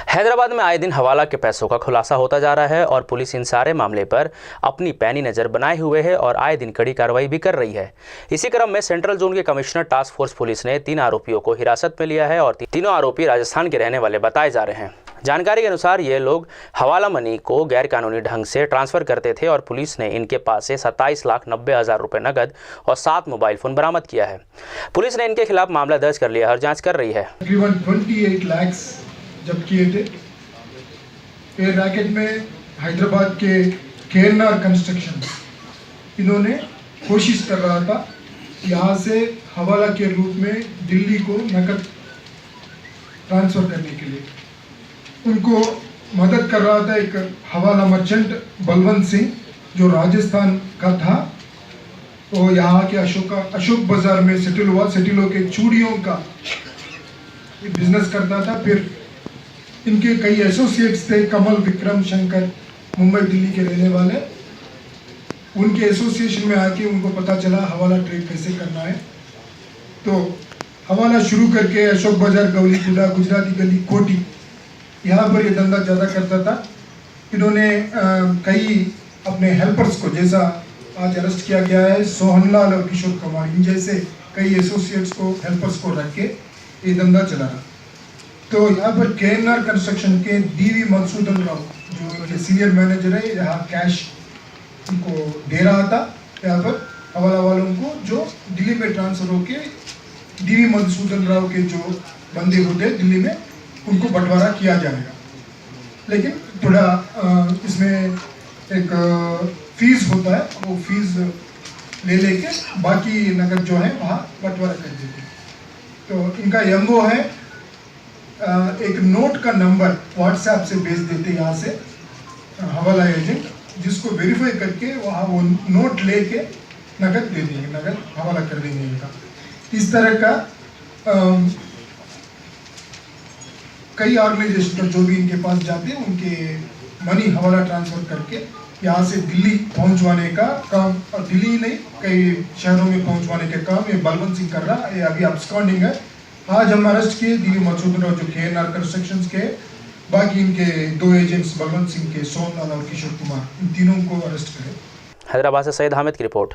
हैदराबाद में आए दिन हवाला के पैसों का खुलासा होता जा रहा है और पुलिस इन सारे मामले पर अपनी पैनी नज़र बनाए हुए है और आए दिन कड़ी कार्रवाई भी कर रही है। इसी क्रम में सेंट्रल जोन के कमिश्नर टास्क फोर्स पुलिस ने 3 आरोपियों को हिरासत में लिया है और तीनों आरोपी राजस्थान के रहने वाले बताए जा रहे हैं। जानकारी के अनुसार ये लोग हवाला मनी को गैरकानूनी ढंग से ट्रांसफर करते थे और पुलिस ने इनके पास से 27,90,000 रुपये नकद और 7 मोबाइल फ़ोन बरामद किया है। पुलिस ने इनके खिलाफ मामला दर्ज कर लिया और जाँच कर रही है। तकरीबन 28 लाख जब्त किए थे। ये रैकेट में हैदराबाद के केएनआर कंस्ट्रक्शन इन्होंने कोशिश कर रहा था यहाँ से हवाला के रूप में दिल्ली को नकद ट्रांसफ़र करने के लिए। उनको मदद कर रहा था एक हवाला मर्चेंट बलवंत सिंह जो राजस्थान का था। वो यहाँ के अशोक बाज़ार में सेटल हुआ। सेटल होकर चूड़ियों का बिजनेस करता था। फिर इनके कई एसोसिएट्स थे, कमल, विक्रम, शंकर, मुंबई दिल्ली के रहने वाले। उनके एसोसिएशन में आके उनको पता चला हवाला ट्रेड कैसे करना है, तो हवाला शुरू करके अशोक बाजार, गौली गुड़ा, गुजराती गली, कोटी, यहाँ पर ये धंधा ज़्यादा करता था। इन्होंने कई अपने हेल्पर्स को, जैसा आज अरेस्ट किया गया है सोहनलाल और किशोर कुमार, इन जैसे कई एसोसिएट्स को, हेल्पर्स को रख के ये धंधा चला रहा। तो यहाँ पर केएनआर कंस्ट्रक्शन के डीवी मधुसूदन राव जो इनके सीनियर मैनेजर है, यहाँ कैश उनको दे रहा था यहाँ पर हवाला वालों को, जो दिल्ली में ट्रांसफर होके डीवी मधुसूदन राव के जो बंदे होते हैं दिल्ली में, उनको बंटवारा किया जाएगा। लेकिन थोड़ा इसमें एक फीस होता है, वो फीस ले लेके बाकी नकद जो है वहाँ बंटवारा कर देते हैं। तो इनका एमओ है, एक नोट का नंबर व्हाट्सएप से भेज देते यहाँ से हवाला एजेंट, जिसको वेरीफाई करके वहाँ वो नोट लेके नकद दे देंगे, नकद हवाला कर देंगे इनका। इस तरह का कई ऑर्गेनाइजेशन जो भी इनके पास जाते हैं उनके मनी हवाला ट्रांसफ़र करके यहाँ से दिल्ली पहुँचवाने का काम, और दिल्ली नहीं कई शहरों में पहुँचवाने का काम ये बलवंत सिंह कर रहा है। ये अभी अब्सकॉन्डिंग है। आज हम अरेस्ट किए डीवी मधुसूदन राव जो केएनआर कंस्ट्रक्शंस के, बाकी इनके 2 एजेंट्स बलवंत सिंह के, सोहनलाल और किशोर कुमार, इन तीनों को अरेस्ट करें। हैदराबाद से सैयद हामिद की रिपोर्ट।